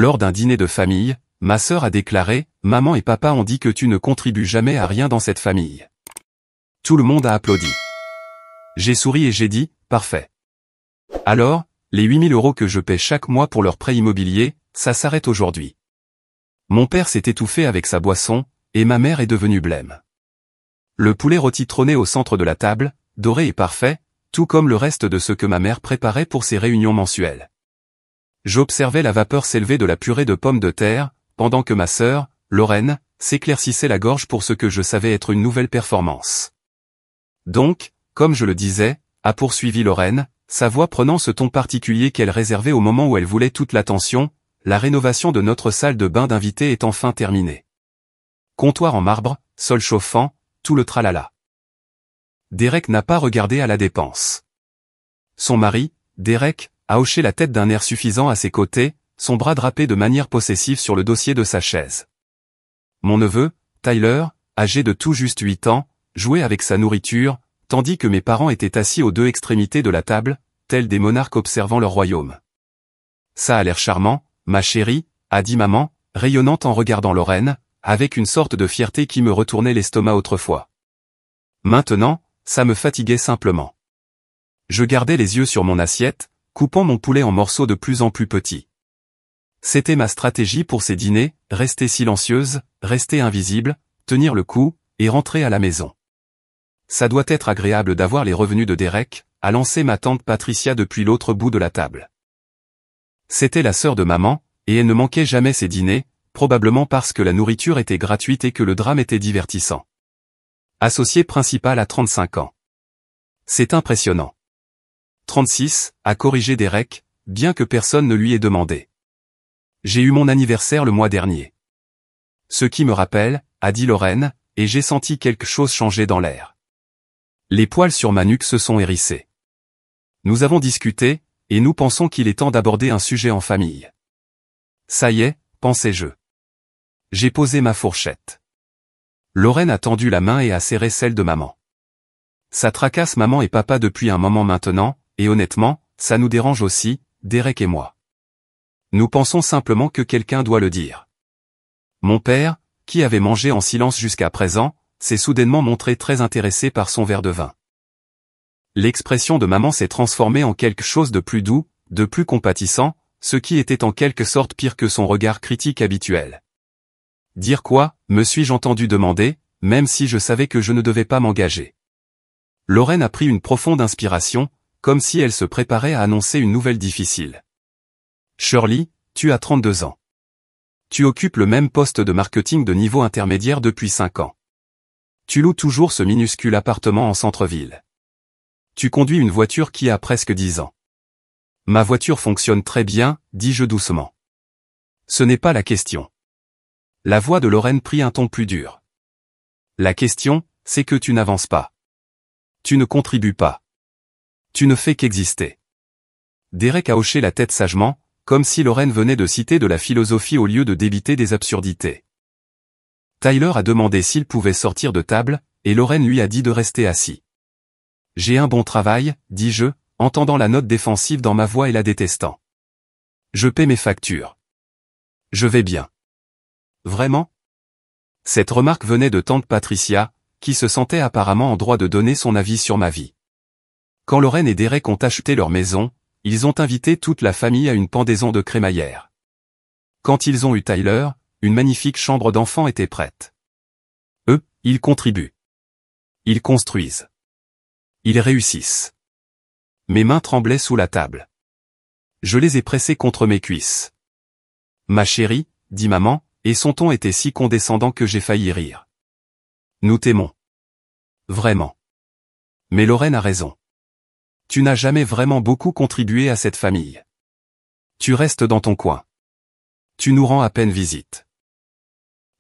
Lors d'un dîner de famille, ma sœur a déclaré « Maman et papa ont dit que tu ne contribues jamais à rien dans cette famille. » Tout le monde a applaudi. J'ai souri et j'ai dit « Parfait. » Alors, les 8 000 € que je paie chaque mois pour leur prêt immobilier, ça s'arrête aujourd'hui. Mon père s'est étouffé avec sa boisson, et ma mère est devenue blême. Le poulet rôti trônait au centre de la table, doré et parfait, tout comme le reste de ce que ma mère préparait pour ses réunions mensuelles. J'observais la vapeur s'élever de la purée de pommes de terre, pendant que ma sœur, Lorraine, s'éclaircissait la gorge pour ce que je savais être une nouvelle performance. Donc, comme je le disais, a poursuivi Lorraine, sa voix prenant ce ton particulier qu'elle réservait au moment où elle voulait toute l'attention, la rénovation de notre salle de bain d'invités est enfin terminée. Comptoir en marbre, sol chauffant, tout le tralala. Derek n'a pas regardé à la dépense. Son mari, Derek, a hoché la tête d'un air suffisant à ses côtés, son bras drapé de manière possessive sur le dossier de sa chaise. Mon neveu, Tyler, âgé de tout juste 8 ans, jouait avec sa nourriture, tandis que mes parents étaient assis aux deux extrémités de la table, tels des monarques observant leur royaume. Ça a l'air charmant, ma chérie, a dit maman, rayonnante en regardant Lorraine, avec une sorte de fierté qui me retournait l'estomac autrefois. Maintenant, ça me fatiguait simplement. Je gardais les yeux sur mon assiette, coupant mon poulet en morceaux de plus en plus petits. C'était ma stratégie pour ces dîners, rester silencieuse, rester invisible, tenir le coup, et rentrer à la maison. Ça doit être agréable d'avoir les revenus de Derek, a lancé ma tante Patricia depuis l'autre bout de la table. C'était la sœur de maman, et elle ne manquait jamais ses dîners, probablement parce que la nourriture était gratuite et que le drame était divertissant. Associé principal à 35 ans. C'est impressionnant. 36, a corrigé Derek, bien que personne ne lui ait demandé. J'ai eu mon anniversaire le mois dernier. Ce qui me rappelle, a dit Lorraine, et j'ai senti quelque chose changer dans l'air. Les poils sur ma nuque se sont hérissés. Nous avons discuté, et nous pensons qu'il est temps d'aborder un sujet en famille. Ça y est, pensais-je. J'ai posé ma fourchette. Lorraine a tendu la main et a serré celle de maman. Ça tracasse maman et papa depuis un moment maintenant, et honnêtement, ça nous dérange aussi, Derek et moi. Nous pensons simplement que quelqu'un doit le dire. Mon père, qui avait mangé en silence jusqu'à présent, s'est soudainement montré très intéressé par son verre de vin. L'expression de maman s'est transformée en quelque chose de plus doux, de plus compatissant, ce qui était en quelque sorte pire que son regard critique habituel. Dire quoi, me suis-je entendu demander, même si je savais que je ne devais pas m'engager. Lorraine a pris une profonde inspiration, comme si elle se préparait à annoncer une nouvelle difficile. Shirley, tu as 32 ans. Tu occupes le même poste de marketing de niveau intermédiaire depuis 5 ans. Tu loues toujours ce minuscule appartement en centre-ville. Tu conduis une voiture qui a presque 10 ans. Ma voiture fonctionne très bien, dis-je doucement. Ce n'est pas la question. La voix de Lorraine prit un ton plus dur. La question, c'est que tu n'avances pas. Tu ne contribues pas. Tu ne fais qu'exister. Derek a hoché la tête sagement, comme si Lorraine venait de citer de la philosophie au lieu de débiter des absurdités. Tyler a demandé s'il pouvait sortir de table, et Lorraine lui a dit de rester assis. J'ai un bon travail, dis-je, entendant la note défensive dans ma voix et la détestant. Je paie mes factures. Je vais bien. Vraiment? Cette remarque venait de tante Patricia, qui se sentait apparemment en droit de donner son avis sur ma vie. Quand Lorraine et Derek ont acheté leur maison, ils ont invité toute la famille à une pendaison de crémaillère. Quand ils ont eu Tyler, une magnifique chambre d'enfant était prête. Eux, ils contribuent. Ils construisent. Ils réussissent. Mes mains tremblaient sous la table. Je les ai pressées contre mes cuisses. Ma chérie, dit maman, et son ton était si condescendant que j'ai failli rire. Nous t'aimons. Vraiment. Mais Lorraine a raison. Tu n'as jamais vraiment beaucoup contribué à cette famille. Tu restes dans ton coin. Tu nous rends à peine visite.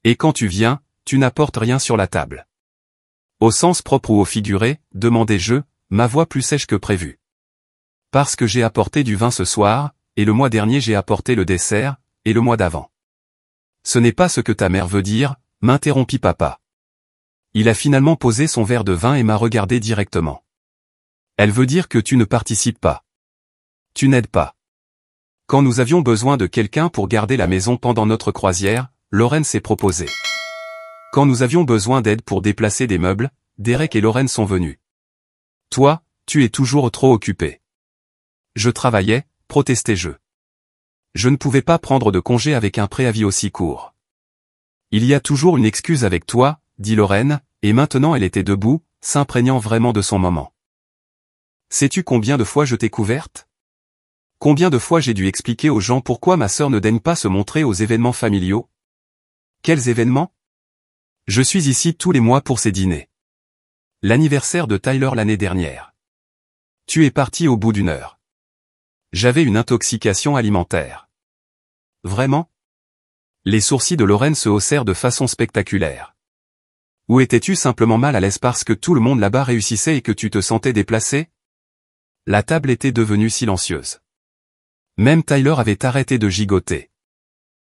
Et quand tu viens, tu n'apportes rien sur la table. Au sens propre ou au figuré, demandai-je, ma voix plus sèche que prévu. Parce que j'ai apporté du vin ce soir, et le mois dernier j'ai apporté le dessert, et le mois d'avant. Ce n'est pas ce que ta mère veut dire, m'interrompit papa. Il a finalement posé son verre de vin et m'a regardé directement. Elle veut dire que tu ne participes pas. Tu n'aides pas. Quand nous avions besoin de quelqu'un pour garder la maison pendant notre croisière, Lorraine s'est proposée. Quand nous avions besoin d'aide pour déplacer des meubles, Derek et Lorraine sont venus. Toi, tu es toujours trop occupé. Je travaillais, protestai-je. Je ne pouvais pas prendre de congé avec un préavis aussi court. Il y a toujours une excuse avec toi, dit Lorraine, et maintenant elle était debout, s'imprégnant vraiment de son moment. Sais-tu combien de fois je t'ai couverte? Combien de fois j'ai dû expliquer aux gens pourquoi ma sœur ne daigne pas se montrer aux événements familiaux? Quels événements? Je suis ici tous les mois pour ces dîners. L'anniversaire de Tyler l'année dernière. Tu es parti au bout d'une heure. J'avais une intoxication alimentaire. Vraiment? Les sourcils de Lorraine se haussèrent de façon spectaculaire. Ou étais-tu simplement mal à l'aise parce que tout le monde là-bas réussissait et que tu te sentais déplacé? La table était devenue silencieuse. Même Tyler avait arrêté de gigoter.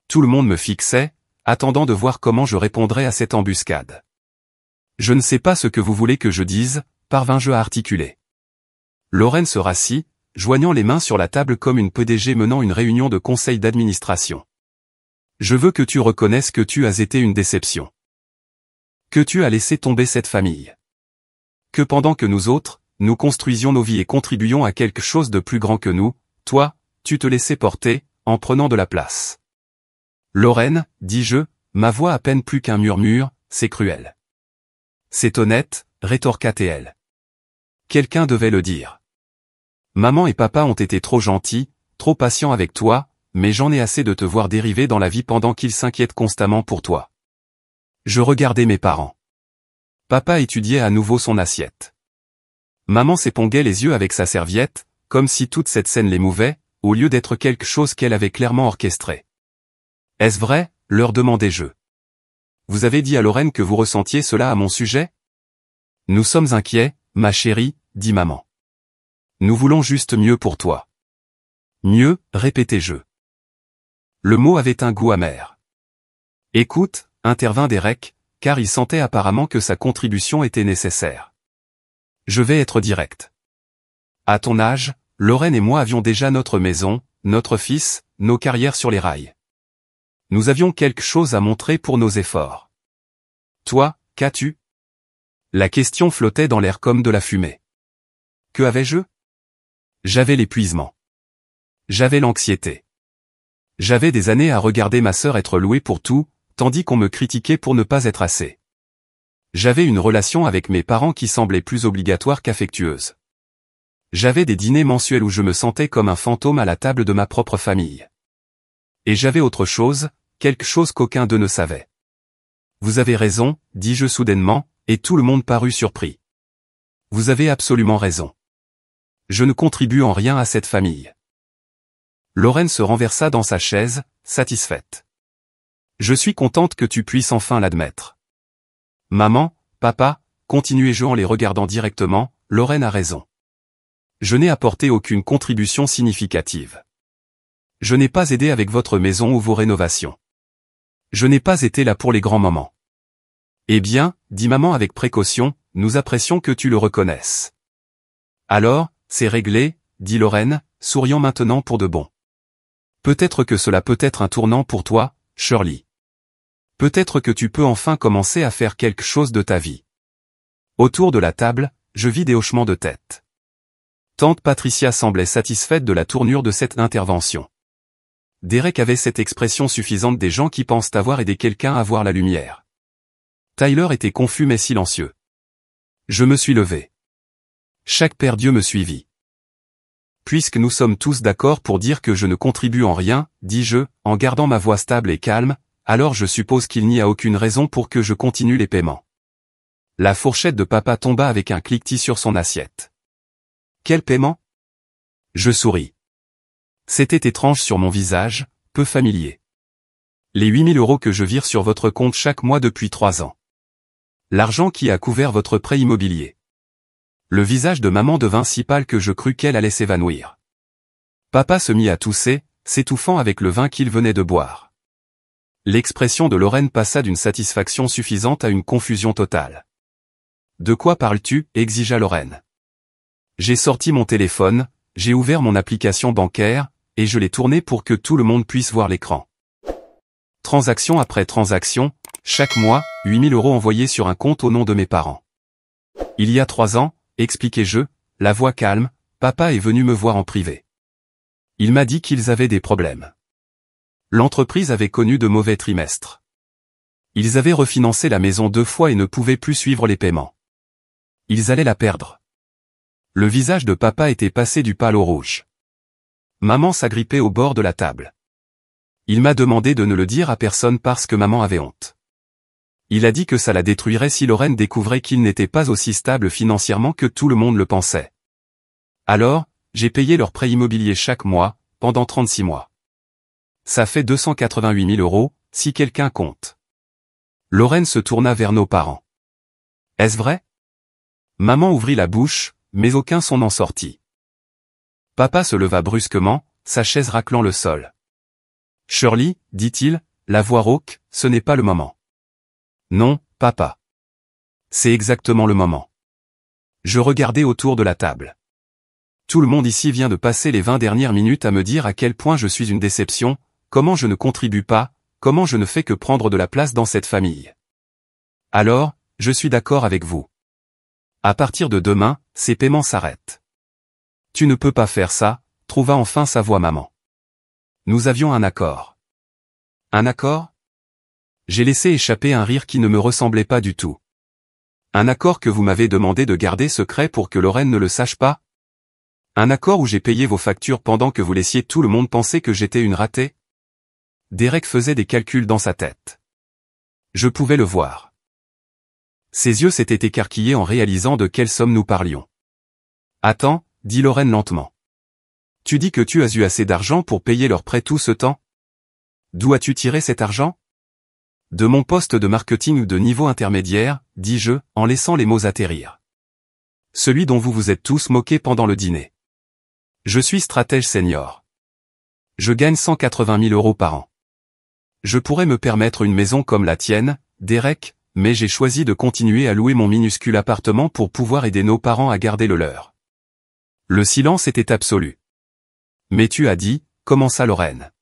Tout le monde me fixait, attendant de voir comment je répondrais à cette embuscade. Je ne sais pas ce que vous voulez que je dise, parvins-je à articuler. Lorraine se rassit, joignant les mains sur la table comme une PDG menant une réunion de conseil d'administration. Je veux que tu reconnaisses que tu as été une déception. Que tu as laissé tomber cette famille. Que pendant que nous autres, nous construisions nos vies et contribuions à quelque chose de plus grand que nous, toi, tu te laissais porter, en prenant de la place. Lorraine, dis-je, ma voix à peine plus qu'un murmure, c'est cruel. C'est honnête, rétorqua-t-elle. Quelqu'un devait le dire. Maman et papa ont été trop gentils, trop patients avec toi, mais j'en ai assez de te voir dériver dans la vie pendant qu'ils s'inquiètent constamment pour toi. Je regardais mes parents. Papa étudiait à nouveau son assiette. Maman s'éponguait les yeux avec sa serviette, comme si toute cette scène l'émouvait, au lieu d'être quelque chose qu'elle avait clairement orchestré. Est-ce vrai, leur demandai-je. Vous avez dit à Lorraine que vous ressentiez cela à mon sujet? Nous sommes inquiets, ma chérie, dit maman. Nous voulons juste mieux pour toi. Mieux, répétai-je. Le mot avait un goût amer. Écoute, intervint Derek, car il sentait apparemment que sa contribution était nécessaire. Je vais être direct. À ton âge, Lorraine et moi avions déjà notre maison, notre fils, nos carrières sur les rails. Nous avions quelque chose à montrer pour nos efforts. Toi, qu'as-tu? La question flottait dans l'air comme de la fumée. Que avais-je? J'avais l'épuisement. J'avais l'anxiété. J'avais des années à regarder ma sœur être louée pour tout, tandis qu'on me critiquait pour ne pas être assez. J'avais une relation avec mes parents qui semblait plus obligatoire qu'affectueuse. J'avais des dîners mensuels où je me sentais comme un fantôme à la table de ma propre famille. Et j'avais autre chose, quelque chose qu'aucun d'eux ne savait. Vous avez raison, dis-je soudainement, et tout le monde parut surpris. Vous avez absolument raison. Je ne contribue en rien à cette famille. Lorraine se renversa dans sa chaise, satisfaite. Je suis contente que tu puisses enfin l'admettre. Maman, papa, continuai-je en les regardant directement, Lorraine a raison. Je n'ai apporté aucune contribution significative. Je n'ai pas aidé avec votre maison ou vos rénovations. Je n'ai pas été là pour les grands moments. Eh bien, dit maman avec précaution, nous apprécions que tu le reconnaisses. Alors, c'est réglé, dit Lorraine, souriant maintenant pour de bon. Peut-être que cela peut être un tournant pour toi, Shirley. Peut-être que tu peux enfin commencer à faire quelque chose de ta vie. Autour de la table, je vis des hochements de tête. Tante Patricia semblait satisfaite de la tournure de cette intervention. Derek avait cette expression suffisante des gens qui pensent avoir aidé quelqu'un à voir la lumière. Tyler était confus mais silencieux. Je me suis levé. Chaque père Dieu me suivit. Puisque nous sommes tous d'accord pour dire que je ne contribue en rien, dis-je, en gardant ma voix stable et calme, alors je suppose qu'il n'y a aucune raison pour que je continue les paiements. La fourchette de papa tomba avec un cliquetis sur son assiette. Quel paiement? Je souris. C'était étrange sur mon visage, peu familier. Les 8 000 € que je vire sur votre compte chaque mois depuis 3 ans. L'argent qui a couvert votre prêt immobilier. Le visage de maman devint si pâle que je crus qu'elle allait s'évanouir. Papa se mit à tousser, s'étouffant avec le vin qu'il venait de boire. L'expression de Lorraine passa d'une satisfaction suffisante à une confusion totale. De quoi parles-tu? Exigea Lorraine. J'ai sorti mon téléphone, j'ai ouvert mon application bancaire, et je l'ai tourné pour que tout le monde puisse voir l'écran. Transaction après transaction, chaque mois, 8 000 € envoyés sur un compte au nom de mes parents. Il y a 3 ans, expliquai-je, la voix calme, papa est venu me voir en privé. Il m'a dit qu'ils avaient des problèmes. L'entreprise avait connu de mauvais trimestres. Ils avaient refinancé la maison 2 fois et ne pouvaient plus suivre les paiements. Ils allaient la perdre. Le visage de papa était passé du pâle au rouge. Maman s'agrippait au bord de la table. Il m'a demandé de ne le dire à personne parce que maman avait honte. Il a dit que ça la détruirait si Lorraine découvrait qu'il n'était pas aussi stable financièrement que tout le monde le pensait. Alors, j'ai payé leur prêt immobilier chaque mois, pendant 36 mois. Ça fait 288 000 €, si quelqu'un compte. Lorraine se tourna vers nos parents. Est-ce vrai? Maman ouvrit la bouche, mais aucun son n'en sortit. Papa se leva brusquement, sa chaise raclant le sol. Shirley, dit-il, la voix rauque, ce n'est pas le moment. Non, papa. C'est exactement le moment. Je regardais autour de la table. Tout le monde ici vient de passer les 20 dernières minutes à me dire à quel point je suis une déception, comment je ne contribue pas, comment je ne fais que prendre de la place dans cette famille. Alors, je suis d'accord avec vous. À partir de demain, ces paiements s'arrêtent. Tu ne peux pas faire ça, trouva enfin sa voix maman. Nous avions un accord. Un accord? J'ai laissé échapper un rire qui ne me ressemblait pas du tout. Un accord que vous m'avez demandé de garder secret pour que Lorraine ne le sache pas? Un accord où j'ai payé vos factures pendant que vous laissiez tout le monde penser que j'étais une ratée? Derek faisait des calculs dans sa tête. Je pouvais le voir. Ses yeux s'étaient écarquillés en réalisant de quelle somme nous parlions. Attends, dit Lorraine lentement. Tu dis que tu as eu assez d'argent pour payer leur prêt tout ce temps? D'où as-tu tiré cet argent? De mon poste de marketing de niveau intermédiaire, dis-je, en laissant les mots atterrir. Celui dont vous vous êtes tous moqués pendant le dîner. Je suis stratège senior. Je gagne 180 000 € par an. Je pourrais me permettre une maison comme la tienne, Derek, mais j'ai choisi de continuer à louer mon minuscule appartement pour pouvoir aider nos parents à garder le leur. Le silence était absolu. Mais tu as dit, commença Lorraine.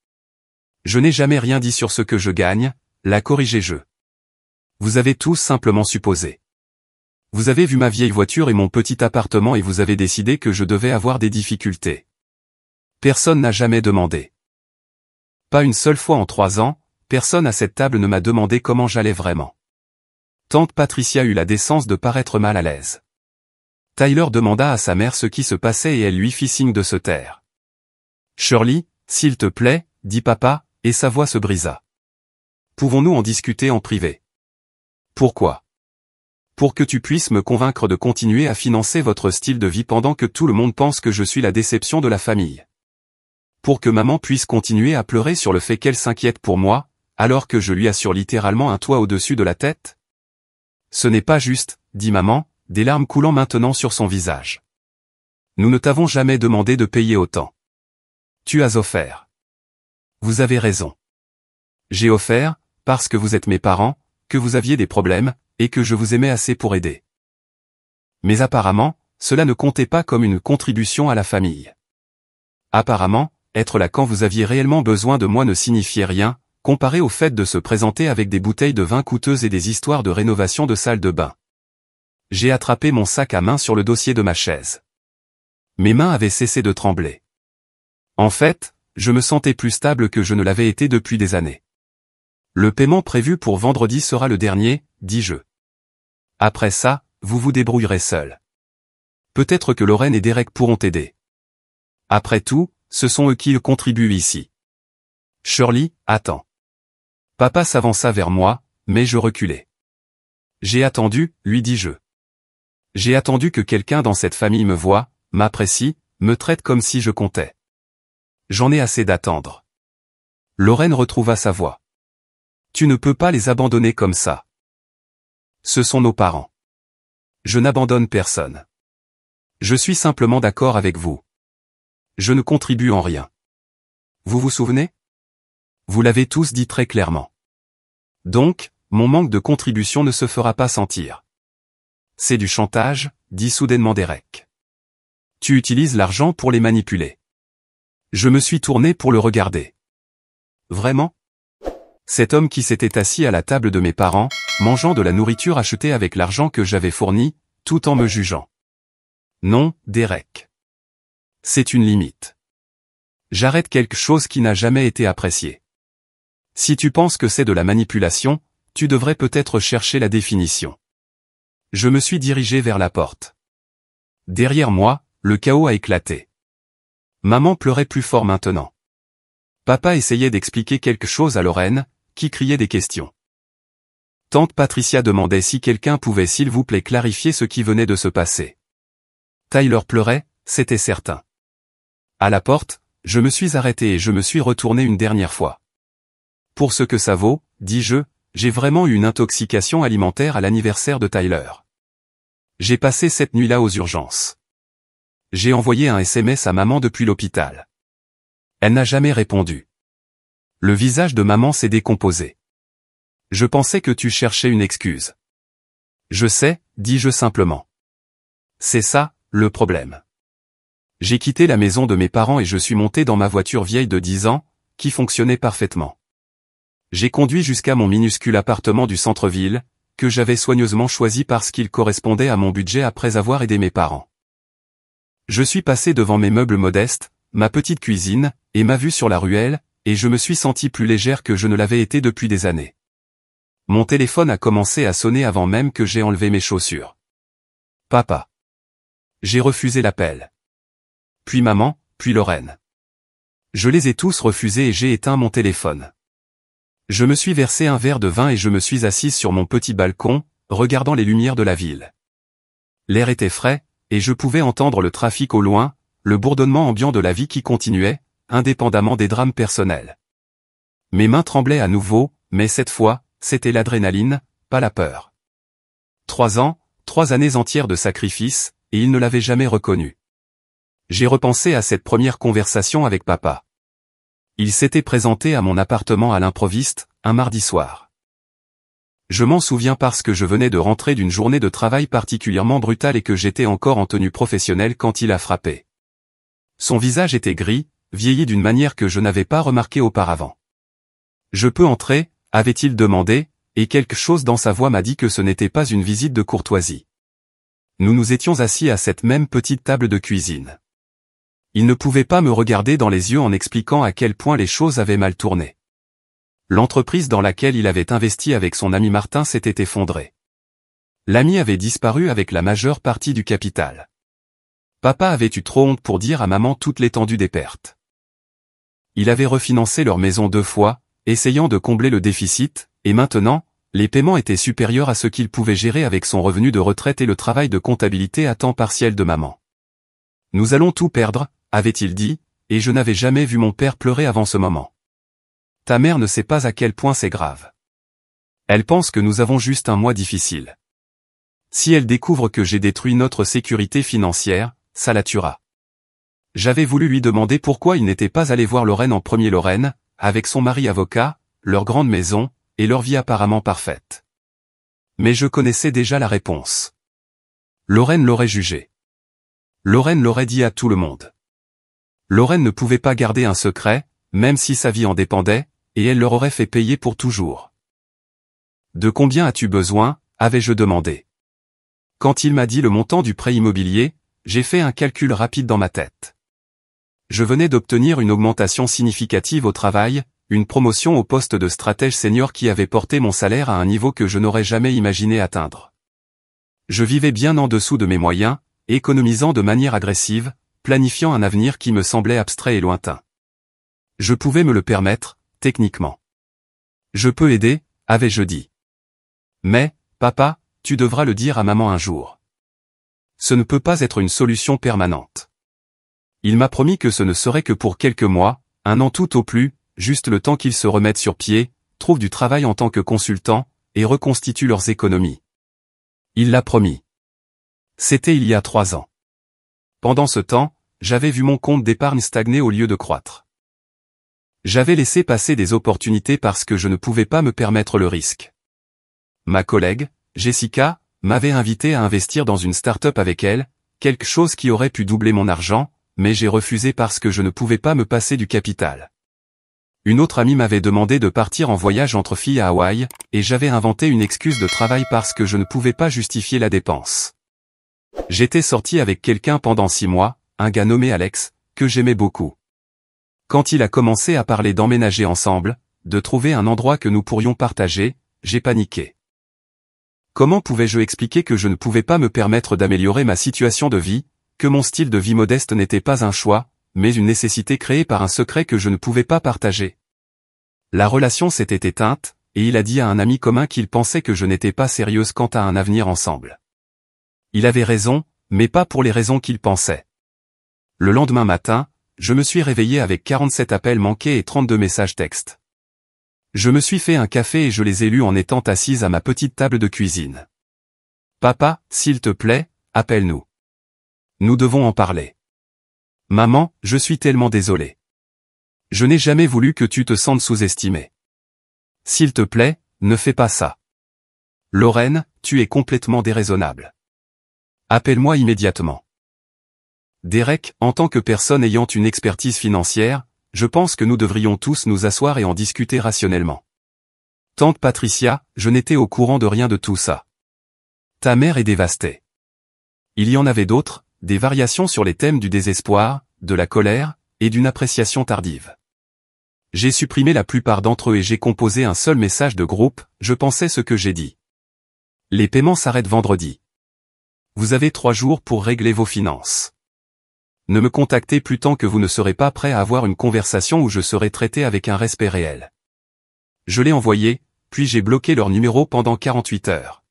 Je n'ai jamais rien dit sur ce que je gagne, la corrigé-je. Vous avez tous simplement supposé. Vous avez vu ma vieille voiture et mon petit appartement et vous avez décidé que je devais avoir des difficultés. Personne n'a jamais demandé. Pas une seule fois en 3 ans, personne à cette table ne m'a demandé comment j'allais vraiment. Tante Patricia eut la décence de paraître mal à l'aise. Tyler demanda à sa mère ce qui se passait et elle lui fit signe de se taire. Shirley, s'il te plaît, dit papa, et sa voix se brisa. Pouvons-nous en discuter en privé? Pourquoi? Pour que tu puisses me convaincre de continuer à financer votre style de vie pendant que tout le monde pense que je suis la déception de la famille. Pour que maman puisse continuer à pleurer sur le fait qu'elle s'inquiète pour moi, alors que je lui assure littéralement un toit au-dessus de la tête? Ce n'est pas juste, dit maman, des larmes coulant maintenant sur son visage. Nous ne t'avons jamais demandé de payer autant. Tu as offert. Vous avez raison. J'ai offert, parce que vous êtes mes parents, que vous aviez des problèmes, et que je vous aimais assez pour aider. Mais apparemment, cela ne comptait pas comme une contribution à la famille. Apparemment, être là quand vous aviez réellement besoin de moi ne signifiait rien, comparé au fait de se présenter avec des bouteilles de vin coûteuses et des histoires de rénovation de salle de bain. J'ai attrapé mon sac à main sur le dossier de ma chaise. Mes mains avaient cessé de trembler. En fait, je me sentais plus stable que je ne l'avais été depuis des années. Le paiement prévu pour vendredi sera le dernier, dis-je. Après ça, vous vous débrouillerez seul. Peut-être que Lorraine et Derek pourront t'aider. Après tout, ce sont eux qui contribuent ici. Shirley, attends. Papa s'avança vers moi, mais je reculai. J'ai attendu, lui dis-je. J'ai attendu que quelqu'un dans cette famille me voie, m'apprécie, me traite comme si je comptais. J'en ai assez d'attendre. Lorraine retrouva sa voix. Tu ne peux pas les abandonner comme ça. Ce sont nos parents. Je n'abandonne personne. Je suis simplement d'accord avec vous. Je ne contribue en rien. Vous vous souvenez? Vous l'avez tous dit très clairement. Donc, mon manque de contribution ne se fera pas sentir. C'est du chantage, dit soudainement Derek. Tu utilises l'argent pour les manipuler. Je me suis tourné pour le regarder. Vraiment? Cet homme qui s'était assis à la table de mes parents, mangeant de la nourriture achetée avec l'argent que j'avais fourni, tout en me jugeant. Non, Derek. C'est une limite. J'arrête quelque chose qui n'a jamais été apprécié. Si tu penses que c'est de la manipulation, tu devrais peut-être chercher la définition. Je me suis dirigé vers la porte. Derrière moi, le chaos a éclaté. Maman pleurait plus fort maintenant. Papa essayait d'expliquer quelque chose à Lorraine, qui criait des questions. Tante Patricia demandait si quelqu'un pouvait s'il vous plaît clarifier ce qui venait de se passer. Tyler pleurait, c'était certain. À la porte, je me suis arrêté et je me suis retourné une dernière fois. Pour ce que ça vaut, dis-je, j'ai vraiment eu une intoxication alimentaire à l'anniversaire de Tyler. J'ai passé cette nuit-là aux urgences. J'ai envoyé un SMS à maman depuis l'hôpital. Elle n'a jamais répondu. Le visage de maman s'est décomposé. Je pensais que tu cherchais une excuse. Je sais, dis-je simplement. C'est ça, le problème. J'ai quitté la maison de mes parents et je suis monté dans ma voiture vieille de 10 ans, qui fonctionnait parfaitement. J'ai conduit jusqu'à mon minuscule appartement du centre-ville, que j'avais soigneusement choisi parce qu'il correspondait à mon budget après avoir aidé mes parents. Je suis passé devant mes meubles modestes, ma petite cuisine, et ma vue sur la ruelle, et je me suis senti plus légère que je ne l'avais été depuis des années. Mon téléphone a commencé à sonner avant même que j'ai enlevé mes chaussures. Papa. J'ai refusé l'appel. Puis maman, puis Lorraine. Je les ai tous refusés et j'ai éteint mon téléphone. Je me suis versé un verre de vin et je me suis assise sur mon petit balcon, regardant les lumières de la ville. L'air était frais, et je pouvais entendre le trafic au loin, le bourdonnement ambiant de la vie qui continuait, indépendamment des drames personnels. Mes mains tremblaient à nouveau, mais cette fois, c'était l'adrénaline, pas la peur. 3 ans, 3 années entières de sacrifice, et il ne l'avait jamais reconnu. J'ai repensé à cette première conversation avec papa. Il s'était présenté à mon appartement à l'improviste, un mardi soir. Je m'en souviens parce que je venais de rentrer d'une journée de travail particulièrement brutale et que j'étais encore en tenue professionnelle quand il a frappé. Son visage était gris, vieilli d'une manière que je n'avais pas remarquée auparavant. « Je peux entrer ?» avait-il demandé, et quelque chose dans sa voix m'a dit que ce n'était pas une visite de courtoisie. Nous nous étions assis à cette même petite table de cuisine. Il ne pouvait pas me regarder dans les yeux en expliquant à quel point les choses avaient mal tourné. L'entreprise dans laquelle il avait investi avec son ami Martin s'était effondrée. L'ami avait disparu avec la majeure partie du capital. Papa avait eu trop honte pour dire à maman toute l'étendue des pertes. Il avait refinancé leur maison 2 fois, essayant de combler le déficit, et maintenant, les paiements étaient supérieurs à ce qu'il pouvait gérer avec son revenu de retraite et le travail de comptabilité à temps partiel de maman. « Nous allons tout perdre », avait-il dit, et je n'avais jamais vu mon père pleurer avant ce moment. « Ta mère ne sait pas à quel point c'est grave. Elle pense que nous avons juste un mois difficile. Si elle découvre que j'ai détruit notre sécurité financière, ça la tuera. » J'avais voulu lui demander pourquoi il n'était pas allé voir Lorraine en premier. Lorraine, avec son mari avocat, leur grande maison, et leur vie apparemment parfaite. Mais je connaissais déjà la réponse. Lorraine l'aurait jugé. Lorraine l'aurait dit à tout le monde. Lorraine ne pouvait pas garder un secret, même si sa vie en dépendait, et elle leur aurait fait payer pour toujours. « De combien as-tu besoin ?» avais-je demandé. Quand il m'a dit le montant du prêt immobilier, j'ai fait un calcul rapide dans ma tête. Je venais d'obtenir une augmentation significative au travail, une promotion au poste de stratège senior qui avait porté mon salaire à un niveau que je n'aurais jamais imaginé atteindre. Je vivais bien en dessous de mes moyens, économisant de manière agressive, planifiant un avenir qui me semblait abstrait et lointain. Je pouvais me le permettre, techniquement. Je peux aider, avais-je dit. Mais, papa, tu devras le dire à maman un jour. Ce ne peut pas être une solution permanente. Il m'a promis que ce ne serait que pour quelques mois, 1 an tout au plus, juste le temps qu'ils se remettent sur pied, trouvent du travail en tant que consultants, et reconstituent leurs économies. Il l'a promis. C'était il y a 3 ans. Pendant ce temps, j'avais vu mon compte d'épargne stagner au lieu de croître. J'avais laissé passer des opportunités parce que je ne pouvais pas me permettre le risque. Ma collègue, Jessica, m'avait invité à investir dans une start-up avec elle, quelque chose qui aurait pu doubler mon argent, mais j'ai refusé parce que je ne pouvais pas me passer du capital. Une autre amie m'avait demandé de partir en voyage entre filles à Hawaï, et j'avais inventé une excuse de travail parce que je ne pouvais pas justifier la dépense. J'étais sorti avec quelqu'un pendant 6 mois, un gars nommé Alex, que j'aimais beaucoup. Quand il a commencé à parler d'emménager ensemble, de trouver un endroit que nous pourrions partager, j'ai paniqué. Comment pouvais-je expliquer que je ne pouvais pas me permettre d'améliorer ma situation de vie, que mon style de vie modeste n'était pas un choix, mais une nécessité créée par un secret que je ne pouvais pas partager? La relation s'était éteinte, et il a dit à un ami commun qu'il pensait que je n'étais pas sérieuse quant à un avenir ensemble. Il avait raison, mais pas pour les raisons qu'il pensait. Le lendemain matin, je me suis réveillé avec 47 appels manqués et 32 messages textes. Je me suis fait un café et je les ai lus en étant assise à ma petite table de cuisine. Papa, s'il te plaît, appelle-nous. Nous devons en parler. Maman, je suis tellement désolé. Je n'ai jamais voulu que tu te sentes sous-estimée. S'il te plaît, ne fais pas ça. Lorraine, tu es complètement déraisonnable. Appelle-moi immédiatement. Derek, en tant que personne ayant une expertise financière, je pense que nous devrions tous nous asseoir et en discuter rationnellement. Tante Patricia, je n'étais au courant de rien de tout ça. Ta mère est dévastée. Il y en avait d'autres, des variations sur les thèmes du désespoir, de la colère, et d'une appréciation tardive. J'ai supprimé la plupart d'entre eux et j'ai composé un seul message de groupe, je pensais ce que j'ai dit. Les paiements s'arrêtent vendredi. Vous avez 3 jours pour régler vos finances. Ne me contactez plus tant que vous ne serez pas prêt à avoir une conversation où je serai traité avec un respect réel. Je l'ai envoyé, puis j'ai bloqué leur numéro pendant 48 heures.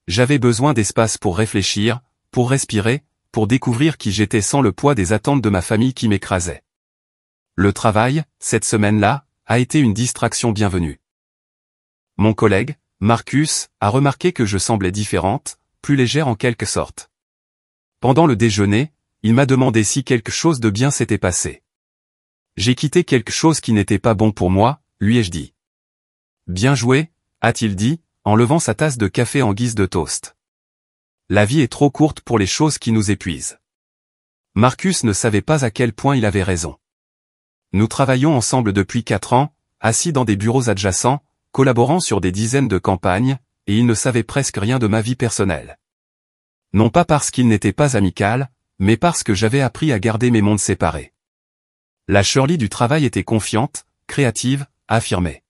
J'avais besoin d'espace pour réfléchir, pour respirer, pour découvrir qui j'étais sans le poids des attentes de ma famille qui m'écrasait. Le travail, cette semaine-là, a été une distraction bienvenue. Mon collègue, Marcus, a remarqué que je semblais différente, plus légère en quelque sorte. Pendant le déjeuner, il m'a demandé si quelque chose de bien s'était passé. J'ai quitté quelque chose qui n'était pas bon pour moi, lui ai-je dit. Bien joué, a-t-il dit, en levant sa tasse de café en guise de toast. La vie est trop courte pour les choses qui nous épuisent. Marcus ne savait pas à quel point il avait raison. Nous travaillons ensemble depuis 4 ans, assis dans des bureaux adjacents, collaborant sur des dizaines de campagnes, et il ne savait presque rien de ma vie personnelle. Non pas parce qu'il n'était pas amical, mais parce que j'avais appris à garder mes mondes séparés. La Shirley du travail était confiante, créative, affirmée.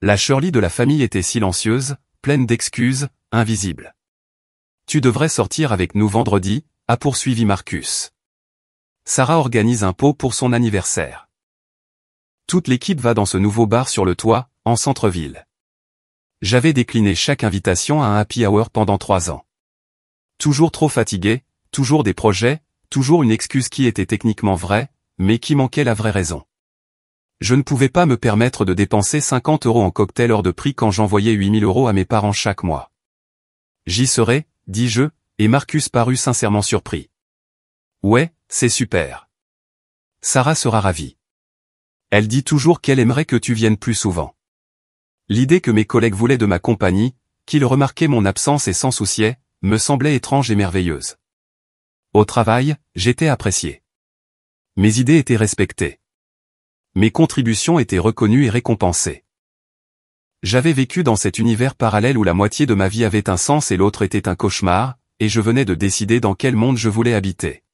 La Shirley de la famille était silencieuse, pleine d'excuses, invisible. Tu devrais sortir avec nous vendredi, a poursuivi Marcus. Sarah organise un pot pour son anniversaire. Toute l'équipe va dans ce nouveau bar sur le toit, en centre-ville. J'avais décliné chaque invitation à un happy hour pendant 3 ans. Toujours trop fatigué, toujours des projets, toujours une excuse qui était techniquement vraie, mais qui manquait la vraie raison. Je ne pouvais pas me permettre de dépenser 50 € en cocktail hors de prix quand j'envoyais 8 000 € à mes parents chaque mois. J'y serai, dis-je, et Marcus parut sincèrement surpris. Ouais, c'est super. Sarah sera ravie. Elle dit toujours qu'elle aimerait que tu viennes plus souvent. L'idée que mes collègues voulaient de ma compagnie, qu'ils remarquaient mon absence et s'en souciaient, me semblait étrange et merveilleuse. Au travail, j'étais apprécié. Mes idées étaient respectées. Mes contributions étaient reconnues et récompensées. J'avais vécu dans cet univers parallèle où la moitié de ma vie avait un sens et l'autre était un cauchemar, et je venais de décider dans quel monde je voulais habiter.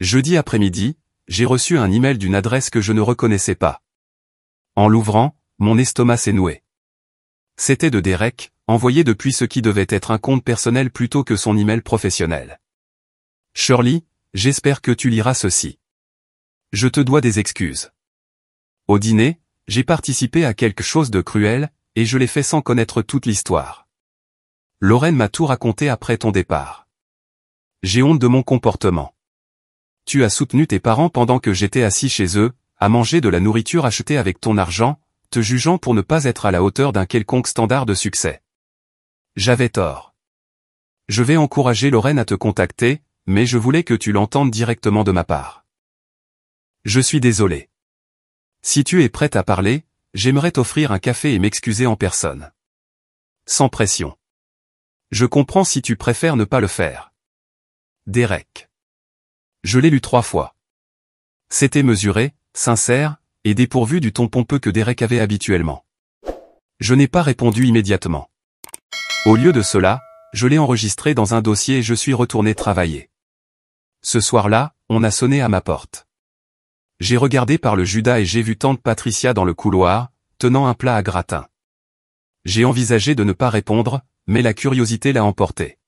Jeudi après-midi, j'ai reçu un email d'une adresse que je ne reconnaissais pas. En l'ouvrant, mon estomac s'est noué. C'était de Derek, envoyé depuis ce qui devait être un compte personnel plutôt que son email professionnel. Shirley, j'espère que tu liras ceci. Je te dois des excuses. Au dîner, j'ai participé à quelque chose de cruel, et je l'ai fait sans connaître toute l'histoire. Lorraine m'a tout raconté après ton départ. J'ai honte de mon comportement. Tu as soutenu tes parents pendant que j'étais assis chez eux, à manger de la nourriture achetée avec ton argent, te jugeant pour ne pas être à la hauteur d'un quelconque standard de succès. J'avais tort. Je vais encourager Lorraine à te contacter, mais je voulais que tu l'entendes directement de ma part. Je suis désolé. Si tu es prête à parler, j'aimerais t'offrir un café et m'excuser en personne. Sans pression. Je comprends si tu préfères ne pas le faire. Derek. Je l'ai lu 3 fois. C'était mesuré, sincère, et dépourvu du ton pompeux que Derek avait habituellement. Je n'ai pas répondu immédiatement. Au lieu de cela, je l'ai enregistré dans un dossier et je suis retourné travailler. Ce soir-là, on a sonné à ma porte. J'ai regardé par le Judas et j'ai vu tante Patricia dans le couloir, tenant un plat à gratin. J'ai envisagé de ne pas répondre, mais la curiosité l'a emporté.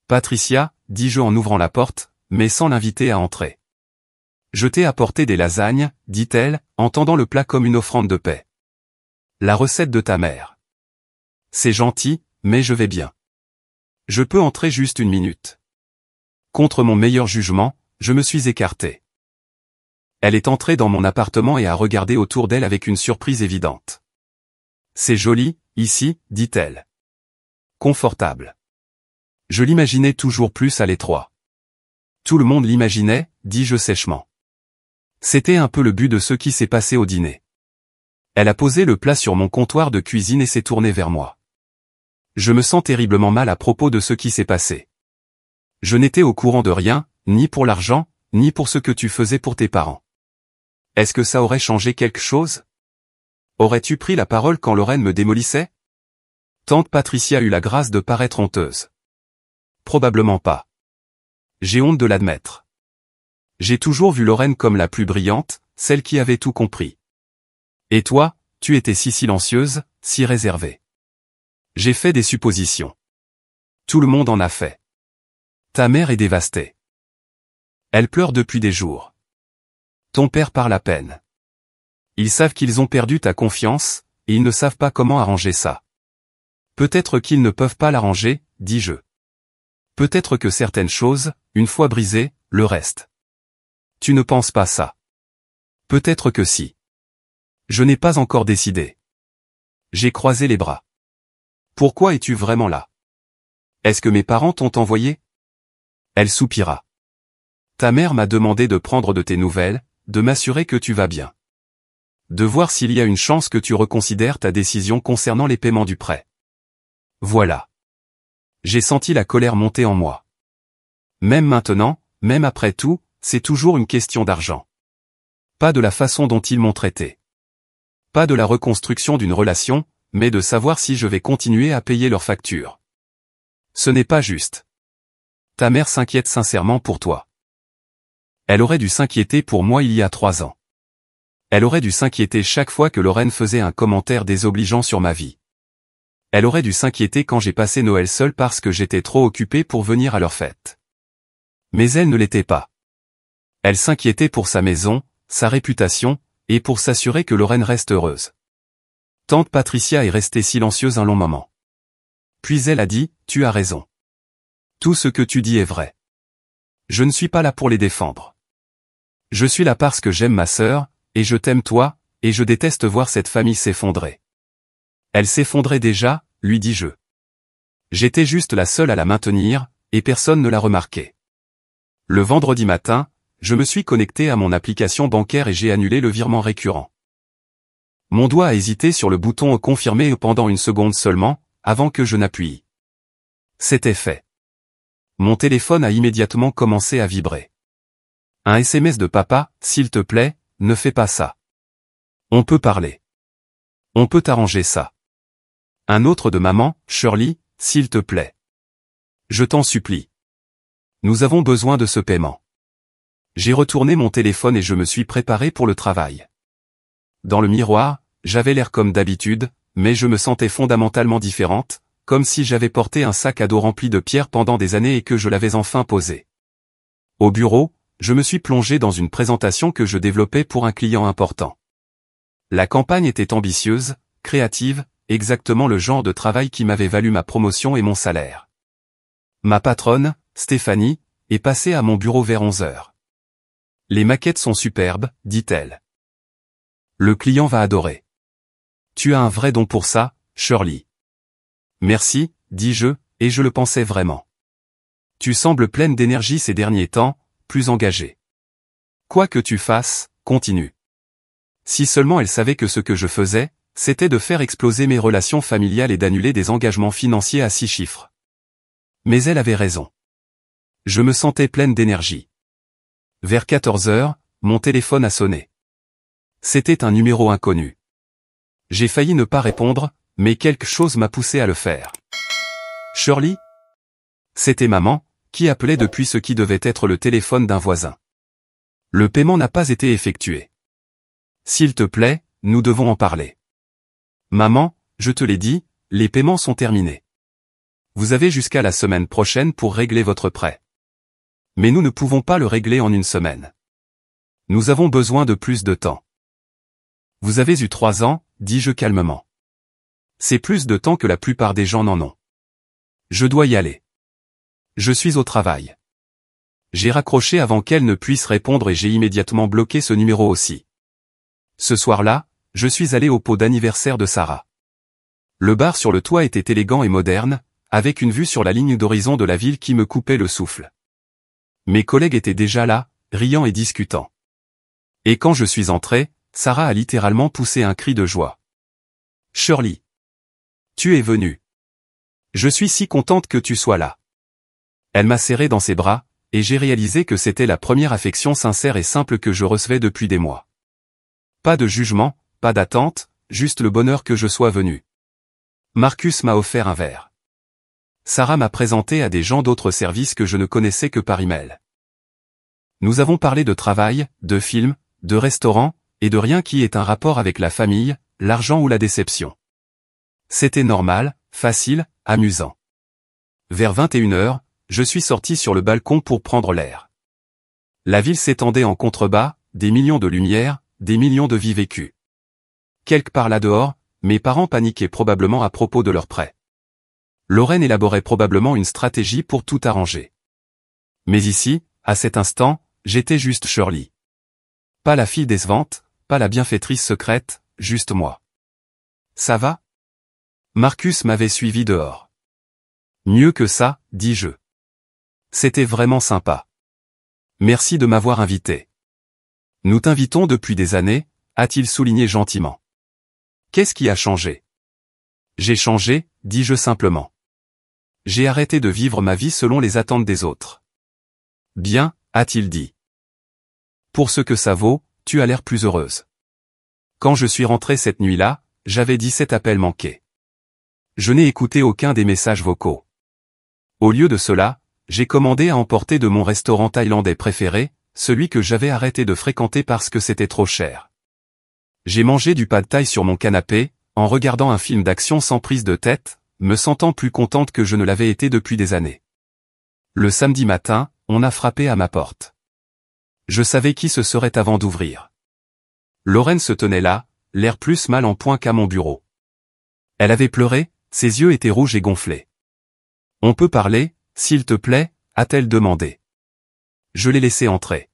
Patricia, dis-je en ouvrant la porte, mais sans l'inviter à entrer. Je t'ai apporté des lasagnes, dit-elle, en tendant le plat comme une offrande de paix. La recette de ta mère. C'est gentil, mais je vais bien. Je peux entrer juste 1 minute. Contre mon meilleur jugement, je me suis écarté. Elle est entrée dans mon appartement et a regardé autour d'elle avec une surprise évidente. C'est joli, ici, dit-elle. Confortable. Je l'imaginais toujours plus à l'étroit. Tout le monde l'imaginait, dis-je sèchement. C'était un peu le but de ce qui s'est passé au dîner. Elle a posé le plat sur mon comptoir de cuisine et s'est tournée vers moi. Je me sens terriblement mal à propos de ce qui s'est passé. Je n'étais au courant de rien, ni pour l'argent, ni pour ce que tu faisais pour tes parents. Est-ce que ça aurait changé quelque chose? Aurais-tu pris la parole quand Lorraine me démolissait? Tante Patricia eut la grâce de paraître honteuse. Probablement pas. J'ai honte de l'admettre. J'ai toujours vu Lorraine comme la plus brillante, celle qui avait tout compris. Et toi, tu étais si silencieuse, si réservée. J'ai fait des suppositions. Tout le monde en a fait. Ta mère est dévastée. Elle pleure depuis des jours. Ton père parle à peine. Ils savent qu'ils ont perdu ta confiance, et ils ne savent pas comment arranger ça. Peut-être qu'ils ne peuvent pas l'arranger, dis-je. Peut-être que certaines choses, une fois brisées, le restent. Tu ne penses pas ça. Peut-être que si. Je n'ai pas encore décidé. J'ai croisé les bras. Pourquoi es-tu vraiment là? Est-ce que mes parents t'ont envoyé? Elle soupira. Ta mère m'a demandé de prendre de tes nouvelles, de m'assurer que tu vas bien. De voir s'il y a une chance que tu reconsidères ta décision concernant les paiements du prêt. Voilà. J'ai senti la colère monter en moi. Même maintenant, même après tout, c'est toujours une question d'argent. Pas de la façon dont ils m'ont traité. Pas de la reconstruction d'une relation, mais de savoir si je vais continuer à payer leurs factures. Ce n'est pas juste. Ta mère s'inquiète sincèrement pour toi. Elle aurait dû s'inquiéter pour moi il y a 3 ans. Elle aurait dû s'inquiéter chaque fois que Lorraine faisait un commentaire désobligeant sur ma vie. Elle aurait dû s'inquiéter quand j'ai passé Noël seul parce que j'étais trop occupé pour venir à leur fête. Mais elle ne l'était pas. Elle s'inquiétait pour sa maison, sa réputation, et pour s'assurer que Lorraine reste heureuse. Tante Patricia est restée silencieuse un long moment. Puis elle a dit, tu as raison. Tout ce que tu dis est vrai. Je ne suis pas là pour les défendre. Je suis là parce que j'aime ma sœur, et je t'aime toi, et je déteste voir cette famille s'effondrer. Elle s'effondrait déjà, lui dis-je. J'étais juste la seule à la maintenir, et personne ne l'a remarqué. Le vendredi matin, je me suis connecté à mon application bancaire et j'ai annulé le virement récurrent. Mon doigt a hésité sur le bouton confirmer pendant 1 seconde seulement, avant que je n'appuie. C'était fait. Mon téléphone a immédiatement commencé à vibrer. Un SMS de papa, s'il te plaît, ne fais pas ça. On peut parler. On peut arranger ça. Un autre de maman, Shirley, s'il te plaît. Je t'en supplie. Nous avons besoin de ce paiement. J'ai retourné mon téléphone et je me suis préparé pour le travail. Dans le miroir, j'avais l'air comme d'habitude, mais je me sentais fondamentalement différente, comme si j'avais porté un sac à dos rempli de pierres pendant des années et que je l'avais enfin posé. Au bureau, je me suis plongé dans une présentation que je développais pour un client important. La campagne était ambitieuse, créative, exactement le genre de travail qui m'avait valu ma promotion et mon salaire. Ma patronne, Stéphanie, est passée à mon bureau vers 11 heures. Les maquettes sont superbes, dit-elle. Le client va adorer. Tu as un vrai don pour ça, Shirley. Merci, dis-je, et je le pensais vraiment. Tu sembles pleine d'énergie ces derniers temps, plus engagée. Quoi que tu fasses, continue. Si seulement elle savait que ce que je faisais, c'était de faire exploser mes relations familiales et d'annuler des engagements financiers à 6 chiffres. Mais elle avait raison. Je me sentais pleine d'énergie. Vers 14 heures, mon téléphone a sonné. C'était un numéro inconnu. J'ai failli ne pas répondre, mais quelque chose m'a poussé à le faire. Shirley? C'était maman, qui appelait depuis ce qui devait être le téléphone d'un voisin. Le paiement n'a pas été effectué. S'il te plaît, nous devons en parler. Maman, je te l'ai dit, les paiements sont terminés. Vous avez jusqu'à la semaine prochaine pour régler votre prêt. Mais nous ne pouvons pas le régler en une semaine. Nous avons besoin de plus de temps. Vous avez eu 3 ans, dis-je calmement. C'est plus de temps que la plupart des gens n'en ont. Je dois y aller. Je suis au travail. J'ai raccroché avant qu'elle ne puisse répondre et j'ai immédiatement bloqué ce numéro aussi. Ce soir-là, je suis allé au pot d'anniversaire de Sarah. Le bar sur le toit était élégant et moderne, avec une vue sur la ligne d'horizon de la ville qui me coupait le souffle. Mes collègues étaient déjà là, riant et discutant. Et quand je suis entré, Sarah a littéralement poussé un cri de joie. Shirley. Tu es venue. Je suis si contente que tu sois là. Elle m'a serré dans ses bras, et j'ai réalisé que c'était la première affection sincère et simple que je recevais depuis des mois. Pas de jugement, pas d'attente, juste le bonheur que je sois venu. Marcus m'a offert un verre. Sarah m'a présenté à des gens d'autres services que je ne connaissais que par email. Nous avons parlé de travail, de films, de restaurants, et de rien qui ait un rapport avec la famille, l'argent ou la déception. C'était normal, facile, amusant. Vers 21 heures, je suis sorti sur le balcon pour prendre l'air. La ville s'étendait en contrebas, des millions de lumières, des millions de vies vécues. Quelque part là dehors, mes parents paniquaient probablement à propos de leur prêt. Lorraine élaborait probablement une stratégie pour tout arranger. Mais ici, à cet instant, j'étais juste Shirley. Pas la fille décevante, pas la bienfaitrice secrète, juste moi. Ça va? Marcus m'avait suivi dehors. Mieux que ça, dis-je. C'était vraiment sympa. Merci de m'avoir invité. Nous t'invitons depuis des années, a-t-il souligné gentiment. Qu'est-ce qui a changé? J'ai changé, dis-je simplement. J'ai arrêté de vivre ma vie selon les attentes des autres. Bien, a-t-il dit. Pour ce que ça vaut, tu as l'air plus heureuse. Quand je suis rentré cette nuit-là, j'avais 17 appels manqués. Je n'ai écouté aucun des messages vocaux. Au lieu de cela, j'ai commandé à emporter de mon restaurant thaïlandais préféré, celui que j'avais arrêté de fréquenter parce que c'était trop cher. J'ai mangé du pad thaï sur mon canapé, en regardant un film d'action sans prise de tête, me sentant plus contente que je ne l'avais été depuis des années. Le samedi matin, on a frappé à ma porte. Je savais qui ce serait avant d'ouvrir. Lorraine se tenait là, l'air plus mal en point qu'à mon bureau. Elle avait pleuré, ses yeux étaient rouges et gonflés. « On peut parler, s'il te plaît ?» a-t-elle demandé. Je l'ai laissé entrer.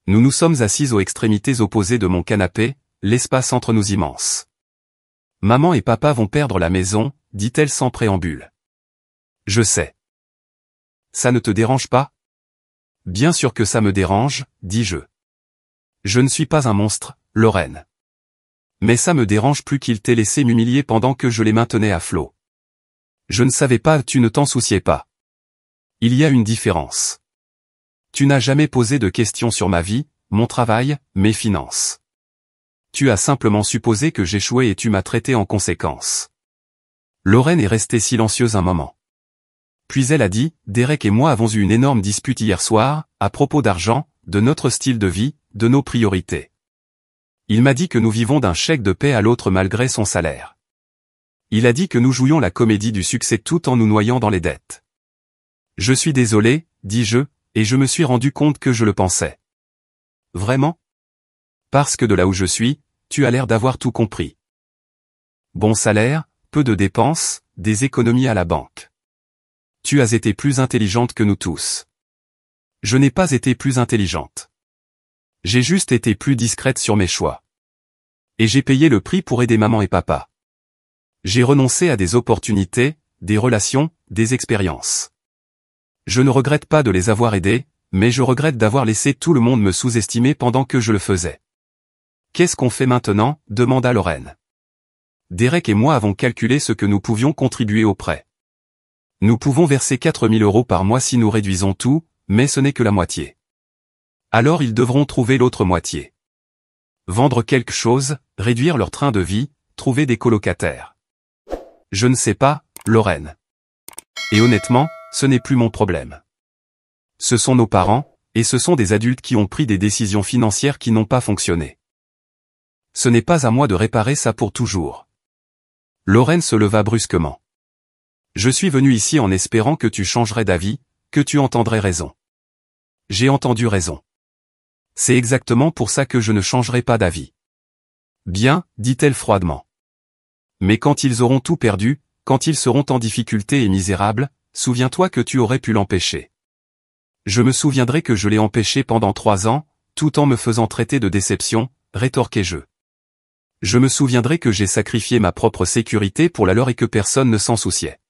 Nous nous sommes assis aux extrémités opposées de mon canapé, l'espace entre nous immense. « Maman et papa vont perdre la maison », dit-elle sans préambule. « Je sais. »« Ça ne te dérange pas ?»« Bien sûr que ça me dérange, » dis-je. « Je ne suis pas un monstre, Lorraine. Mais ça me dérange plus qu'il t'ait laissé m'humilier pendant que je les maintenais à flot. Je ne savais pas, tu ne t'en souciais pas. Il y a une différence. Tu n'as jamais posé de questions sur ma vie, mon travail, mes finances. Tu as simplement supposé que j'échouais et tu m'as traité en conséquence. » Lorraine est restée silencieuse un moment. Puis elle a dit, « Derek et moi avons eu une énorme dispute hier soir, à propos d'argent, de notre style de vie, de nos priorités. Il m'a dit que nous vivons d'un chèque de paie à l'autre malgré son salaire. Il a dit que nous jouions la comédie du succès tout en nous noyant dans les dettes. Je suis désolé, dis-je, et je me suis rendu compte que je le pensais. Vraiment? Parce que de là où je suis, tu as l'air d'avoir tout compris. Bon salaire, peu de dépenses, des économies à la banque. Tu as été plus intelligente que nous tous. Je n'ai pas été plus intelligente. J'ai juste été plus discrète sur mes choix. Et j'ai payé le prix pour aider maman et papa. J'ai renoncé à des opportunités, des relations, des expériences. Je ne regrette pas de les avoir aidés, mais je regrette d'avoir laissé tout le monde me sous-estimer pendant que je le faisais. Qu'est-ce qu'on fait maintenant? Demanda Lorraine. Derek et moi avons calculé ce que nous pouvions contribuer au prêt. Nous pouvons verser 4 000 € par mois si nous réduisons tout, mais ce n'est que la moitié. Alors ils devront trouver l'autre moitié. Vendre quelque chose, réduire leur train de vie, trouver des colocataires. Je ne sais pas, Lorraine. Et honnêtement, ce n'est plus mon problème. Ce sont nos parents, et ce sont des adultes qui ont pris des décisions financières qui n'ont pas fonctionné. Ce n'est pas à moi de réparer ça pour toujours. Lorraine se leva brusquement. Je suis venu ici en espérant que tu changerais d'avis, que tu entendrais raison. J'ai entendu raison. C'est exactement pour ça que je ne changerai pas d'avis. Bien, dit-elle froidement. Mais quand ils auront tout perdu, quand ils seront en difficulté et misérables, souviens-toi que tu aurais pu l'empêcher. Je me souviendrai que je l'ai empêché pendant 3 ans, tout en me faisant traiter de déception, rétorquai-je. Je me souviendrai que j'ai sacrifié ma propre sécurité pour la leur et que personne ne s'en souciait.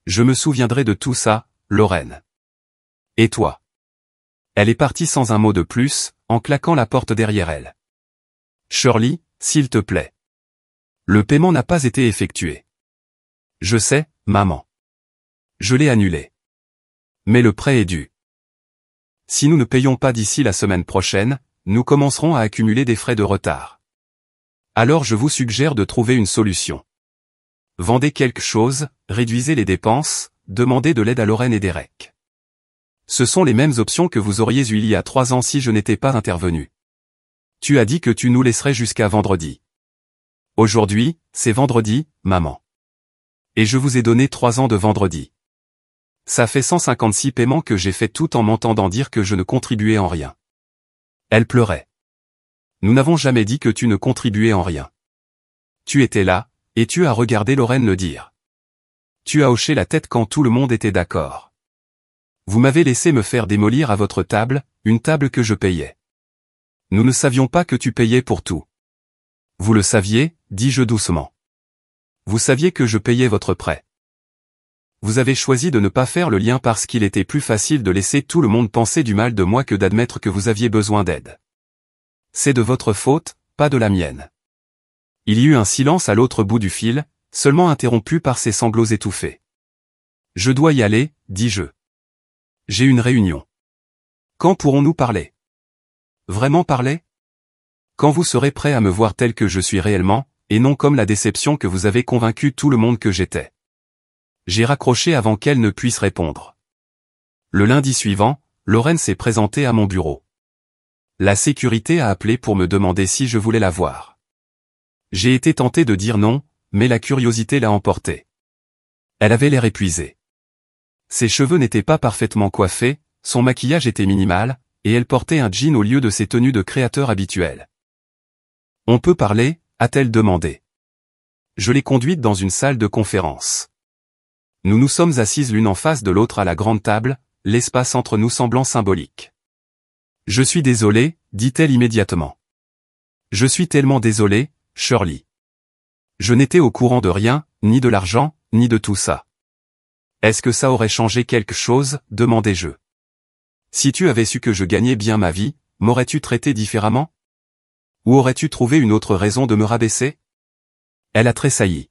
Je me souviendrai de tout ça, Lorraine. Et toi? Elle est partie sans un mot de plus, en claquant la porte derrière elle. Shirley, s'il te plaît. Le paiement n'a pas été effectué. Je sais, maman. Je l'ai annulé. Mais le prêt est dû. Si nous ne payons pas d'ici la semaine prochaine, nous commencerons à accumuler des frais de retard. Alors je vous suggère de trouver une solution. Vendez quelque chose, réduisez les dépenses, demandez de l'aide à Lorraine et Derek. Ce sont les mêmes options que vous auriez eues il y a 3 ans si je n'étais pas intervenu. Tu as dit que tu nous laisserais jusqu'à vendredi. Aujourd'hui, c'est vendredi, maman. Et je vous ai donné 3 ans de vendredi. Ça fait 156 paiements que j'ai fait tout en m'entendant dire que je ne contribuais en rien. Elle pleurait. Nous n'avons jamais dit que tu ne contribuais en rien. Tu étais là, et tu as regardé Lorraine le dire. Tu as hoché la tête quand tout le monde était d'accord. Vous m'avez laissé me faire démolir à votre table, une table que je payais. Nous ne savions pas que tu payais pour tout. Vous le saviez, dis-je doucement. Vous saviez que je payais votre prêt. Vous avez choisi de ne pas faire le lien parce qu'il était plus facile de laisser tout le monde penser du mal de moi que d'admettre que vous aviez besoin d'aide. C'est de votre faute, pas de la mienne. Il y eut un silence à l'autre bout du fil, seulement interrompu par ses sanglots étouffés. Je dois y aller, dis-je. J'ai une réunion. Quand pourrons-nous parler? Vraiment parler? Quand vous serez prêt à me voir tel que je suis réellement, et non comme la déception que vous avez convaincu tout le monde que j'étais. J'ai raccroché avant qu'elle ne puisse répondre. Le lundi suivant, Lorraine s'est présentée à mon bureau. La sécurité a appelé pour me demander si je voulais la voir. J'ai été tenté de dire non, mais la curiosité l'a emporté. Elle avait l'air épuisée. Ses cheveux n'étaient pas parfaitement coiffés, son maquillage était minimal, et elle portait un jean au lieu de ses tenues de créateur habituelles. « On peut parler ?» a-t-elle demandé. Je l'ai conduite dans une salle de conférence. Nous nous sommes assises l'une en face de l'autre à la grande table, l'espace entre nous semblant symbolique. « Je suis désolée, dit-elle immédiatement. Je suis tellement désolée, Shirley. Je n'étais au courant de rien, ni de l'argent, ni de tout ça. Est-ce que ça aurait changé quelque chose, demandai-je. Si tu avais su que je gagnais bien ma vie, m'aurais-tu traité différemment? Ou aurais-tu trouvé une autre raison de me rabaisser? Elle a tressailli.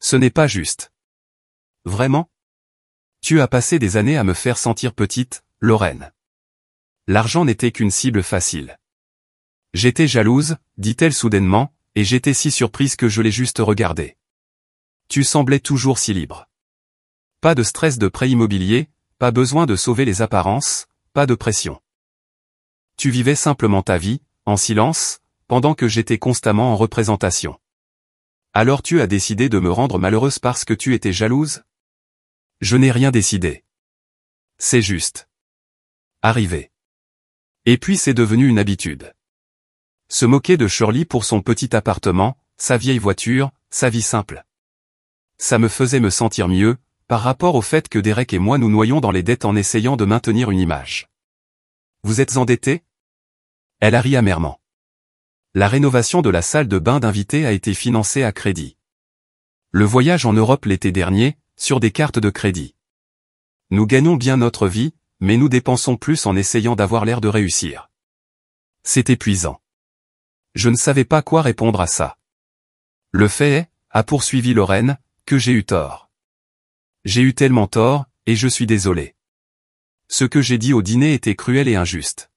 Ce n'est pas juste. Vraiment? Tu as passé des années à me faire sentir petite, Lorraine. L'argent n'était qu'une cible facile. J'étais jalouse, dit-elle soudainement, et j'étais si surprise que je l'ai juste regardée. Tu semblais toujours si libre. Pas de stress de prêt immobilier, pas besoin de sauver les apparences, pas de pression. Tu vivais simplement ta vie, en silence, pendant que j'étais constamment en représentation. Alors tu as décidé de me rendre malheureuse parce que tu étais jalouse? Je n'ai rien décidé. C'est juste arrivé. Et puis c'est devenu une habitude. Se moquer de Shirley pour son petit appartement, sa vieille voiture, sa vie simple. Ça me faisait me sentir mieux, par rapport au fait que Derek et moi nous noyons dans les dettes en essayant de maintenir une image. Vous êtes endetté? Elle a ri amèrement. La rénovation de la salle de bain d'invités a été financée à crédit. Le voyage en Europe l'été dernier, sur des cartes de crédit. Nous gagnons bien notre vie, mais nous dépensons plus en essayant d'avoir l'air de réussir. C'est épuisant. Je ne savais pas quoi répondre à ça. Le fait est, a poursuivi Lorraine, que j'ai eu tort. J'ai eu tellement tort, et je suis désolé. Ce que j'ai dit au dîner était cruel et injuste.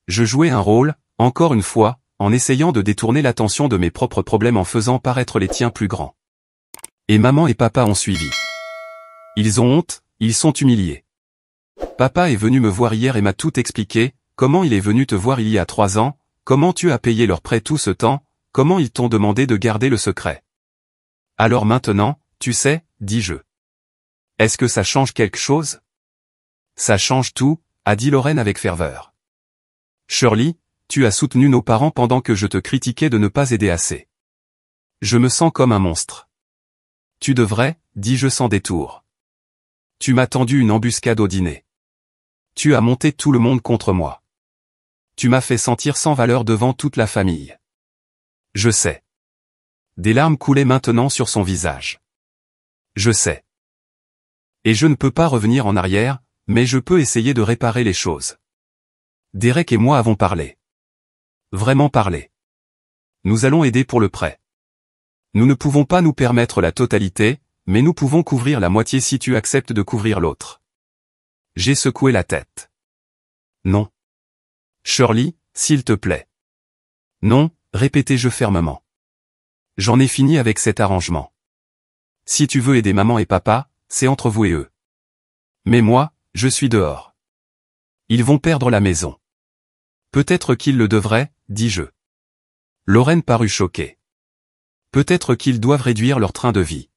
Je jouais un rôle, encore une fois, en essayant de détourner l'attention de mes propres problèmes en faisant paraître les tiens plus grands. Et maman et papa ont suivi. Ils ont honte, ils sont humiliés. Papa est venu me voir hier et m'a tout expliqué, comment il est venu te voir il y a 3 ans, comment tu as payé leur prêt tout ce temps, comment ils t'ont demandé de garder le secret. Alors maintenant, tu sais, dis-je. Est-ce que ça change quelque chose? Ça change tout, a dit Lorraine avec ferveur. Shirley, tu as soutenu nos parents pendant que je te critiquais de ne pas aider assez. Je me sens comme un monstre. Tu devrais, dis-je sans détour. Tu m'as tendu une embuscade au dîner. Tu as monté tout le monde contre moi. Tu m'as fait sentir sans valeur devant toute la famille. Je sais. Des larmes coulaient maintenant sur son visage. Je sais. Et je ne peux pas revenir en arrière, mais je peux essayer de réparer les choses. Derek et moi avons parlé. Vraiment parlé. Nous allons aider pour le prêt. Nous ne pouvons pas nous permettre la totalité, mais nous pouvons couvrir la moitié si tu acceptes de couvrir l'autre. J'ai secoué la tête. Non. Shirley, s'il te plaît. Non, répétai-je fermement. J'en ai fini avec cet arrangement. Si tu veux aider maman et papa, c'est entre vous et eux. Mais moi, je suis dehors. Ils vont perdre la maison. Peut-être qu'ils le devraient, dis-je. Lorraine parut choquée. Peut-être qu'ils doivent réduire leur train de vie.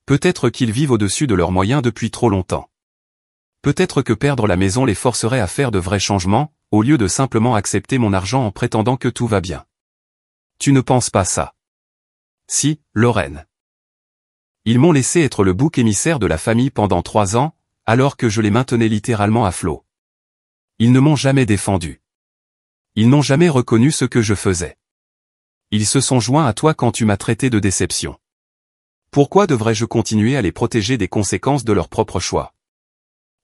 Peut-être qu'ils vivent au-dessus de leurs moyens depuis trop longtemps. Peut-être que perdre la maison les forcerait à faire de vrais changements, au lieu de simplement accepter mon argent en prétendant que tout va bien. Tu ne penses pas ça? Si, Lorraine. Ils m'ont laissé être le bouc émissaire de la famille pendant 3 ans, alors que je les maintenais littéralement à flot. Ils ne m'ont jamais défendu. Ils n'ont jamais reconnu ce que je faisais. Ils se sont joints à toi quand tu m'as traité de déception. Pourquoi devrais-je continuer à les protéger des conséquences de leur propre choix?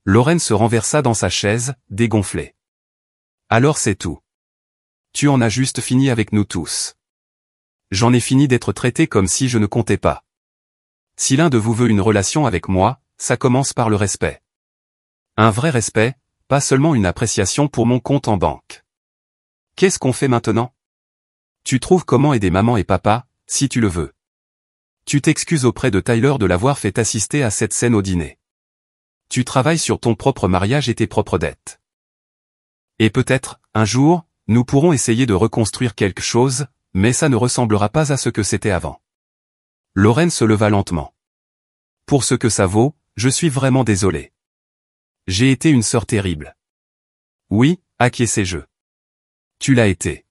Lorraine se renversa dans sa chaise, dégonflée. Alors c'est tout. Tu en as juste fini avec nous tous. J'en ai fini d'être traité comme si je ne comptais pas. Si l'un de vous veut une relation avec moi, ça commence par le respect. Un vrai respect, pas seulement une appréciation pour mon compte en banque. Qu'est-ce qu'on fait maintenant? Tu trouves comment aider maman et papa, si tu le veux. Tu t'excuses auprès de Tyler de l'avoir fait assister à cette scène au dîner. Tu travailles sur ton propre mariage et tes propres dettes. Et peut-être, un jour, nous pourrons essayer de reconstruire quelque chose, mais ça ne ressemblera pas à ce que c'était avant. Lorraine se leva lentement. Pour ce que ça vaut, je suis vraiment désolé. J'ai été une sœur terrible. Oui, acquiesçai-je. Tu l'as été.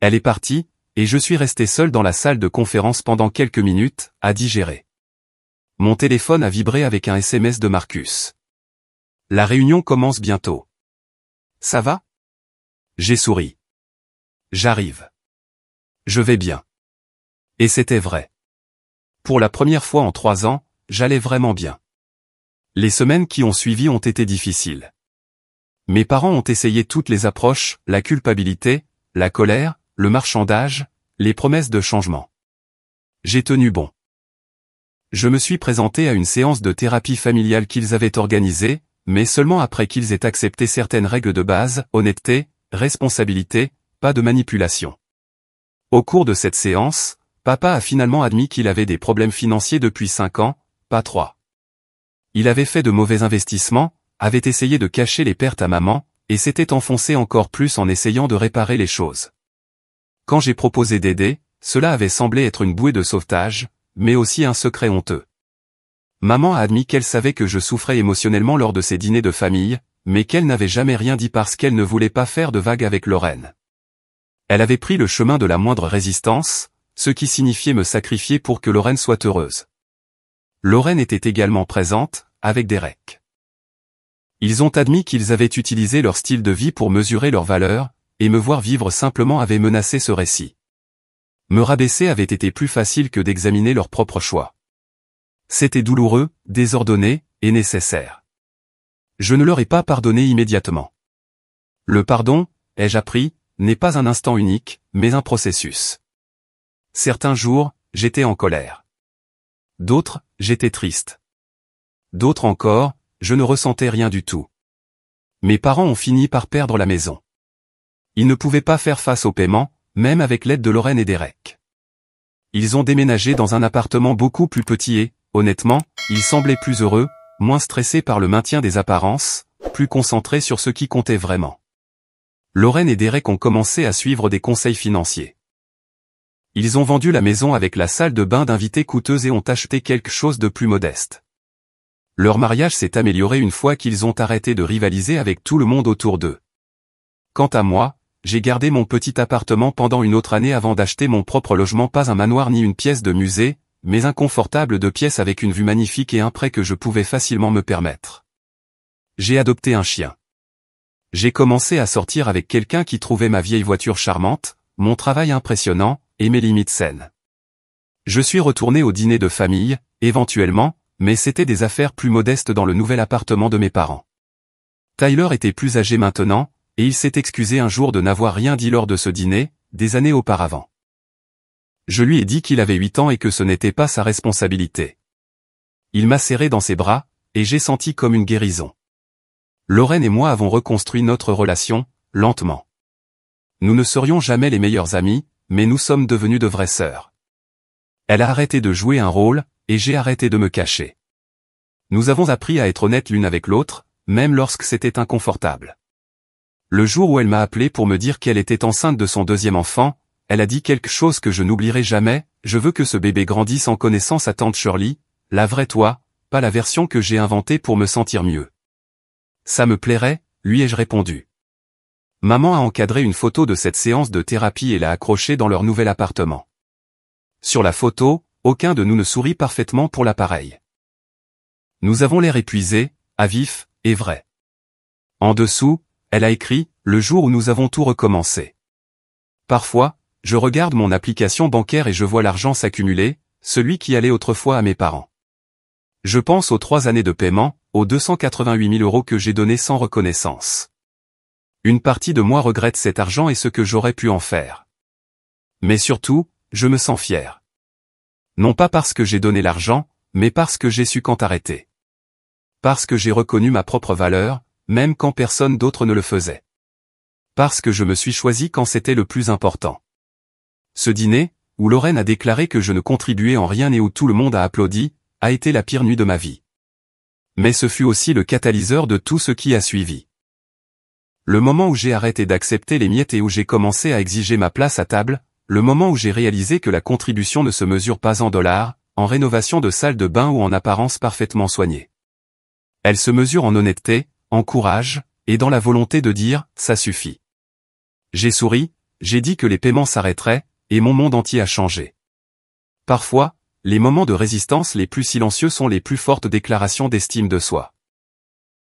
Elle est partie, et je suis resté seul dans la salle de conférence pendant quelques minutes, à digérer. Mon téléphone a vibré avec un SMS de Marcus. La réunion commence bientôt. Ça va? J'ai souri. J'arrive. Je vais bien. Et c'était vrai. Pour la première fois en 3 ans, j'allais vraiment bien. Les semaines qui ont suivi ont été difficiles. Mes parents ont essayé toutes les approches, la culpabilité, la colère, le marchandage, les promesses de changement. J'ai tenu bon. Je me suis présenté à une séance de thérapie familiale qu'ils avaient organisée, mais seulement après qu'ils aient accepté certaines règles de base, honnêteté, responsabilité, pas de manipulation. Au cours de cette séance, papa a finalement admis qu'il avait des problèmes financiers depuis 5 ans, pas 3. Il avait fait de mauvais investissements, avait essayé de cacher les pertes à maman, et s'était enfoncé encore plus en essayant de réparer les choses. Quand j'ai proposé d'aider, cela avait semblé être une bouée de sauvetage, mais aussi un secret honteux. Maman a admis qu'elle savait que je souffrais émotionnellement lors de ces dîners de famille, mais qu'elle n'avait jamais rien dit parce qu'elle ne voulait pas faire de vagues avec Lorraine. Elle avait pris le chemin de la moindre résistance, ce qui signifiait me sacrifier pour que Lorraine soit heureuse. Lorraine était également présente, avec Derek. Ils ont admis qu'ils avaient utilisé leur style de vie pour mesurer leurs valeurs, et me voir vivre simplement avait menacé ce récit. Me rabaisser avait été plus facile que d'examiner leur propre choix. C'était douloureux, désordonné, et nécessaire. Je ne leur ai pas pardonné immédiatement. Le pardon, ai-je appris, n'est pas un instant unique, mais un processus. Certains jours, j'étais en colère. D'autres, j'étais triste. D'autres encore, je ne ressentais rien du tout. Mes parents ont fini par perdre la maison. Ils ne pouvaient pas faire face au paiement, même avec l'aide de Lorraine et d'Eric. Ils ont déménagé dans un appartement beaucoup plus petit et, honnêtement, ils semblaient plus heureux, moins stressés par le maintien des apparences, plus concentrés sur ce qui comptait vraiment. Lorraine et Derek ont commencé à suivre des conseils financiers. Ils ont vendu la maison avec la salle de bain d'invités coûteuse et ont acheté quelque chose de plus modeste. Leur mariage s'est amélioré une fois qu'ils ont arrêté de rivaliser avec tout le monde autour d'eux. Quant à moi, j'ai gardé mon petit appartement pendant une autre année avant d'acheter mon propre logement, pas un manoir ni une pièce de musée, mais un confortable 2 pièces avec une vue magnifique et un prêt que je pouvais facilement me permettre. J'ai adopté un chien. J'ai commencé à sortir avec quelqu'un qui trouvait ma vieille voiture charmante, mon travail impressionnant, et mes limites saines. Je suis retourné au dîner de famille, éventuellement, mais c'était des affaires plus modestes dans le nouvel appartement de mes parents. Tyler était plus âgé maintenant, et il s'est excusé un jour de n'avoir rien dit lors de ce dîner, des années auparavant. Je lui ai dit qu'il avait 8 ans et que ce n'était pas sa responsabilité. Il m'a serré dans ses bras, et j'ai senti comme une guérison. Lorraine et moi avons reconstruit notre relation, lentement. Nous ne serions jamais les meilleurs amis, mais nous sommes devenus de vraies sœurs. Elle a arrêté de jouer un rôle, et j'ai arrêté de me cacher. Nous avons appris à être honnêtes l'une avec l'autre, même lorsque c'était inconfortable. Le jour où elle m'a appelé pour me dire qu'elle était enceinte de son 2e enfant, elle a dit quelque chose que je n'oublierai jamais: je veux que ce bébé grandisse en connaissant sa tante Shirley, la vraie toi, pas la version que j'ai inventée pour me sentir mieux. Ça me plairait, lui ai-je répondu. Maman a encadré une photo de cette séance de thérapie et l'a accrochée dans leur nouvel appartement. Sur la photo, aucun de nous ne sourit parfaitement pour l'appareil. Nous avons l'air épuisés, à vif, et vrai. En dessous, elle a écrit « Le jour où nous avons tout recommencé ». Parfois, je regarde mon application bancaire et je vois l'argent s'accumuler, celui qui allait autrefois à mes parents. Je pense aux 3 années de paiement, aux 288 000 € que j'ai donnés sans reconnaissance. Une partie de moi regrette cet argent et ce que j'aurais pu en faire. Mais surtout, je me sens fier. Non pas parce que j'ai donné l'argent, mais parce que j'ai su quand arrêter. Parce que j'ai reconnu ma propre valeur, même quand personne d'autre ne le faisait. Parce que je me suis choisi quand c'était le plus important. Ce dîner, où Lorraine a déclaré que je ne contribuais en rien et où tout le monde a applaudi, a été la pire nuit de ma vie. Mais ce fut aussi le catalyseur de tout ce qui a suivi. Le moment où j'ai arrêté d'accepter les miettes et où j'ai commencé à exiger ma place à table, le moment où j'ai réalisé que la contribution ne se mesure pas en dollars, en rénovation de salle de bain ou en apparence parfaitement soignée. Elle se mesure en honnêteté, en courage, et dans la volonté de dire « ça suffit ». J'ai souri, j'ai dit que les paiements s'arrêteraient, et mon monde entier a changé. Parfois, les moments de résistance les plus silencieux sont les plus fortes déclarations d'estime de soi.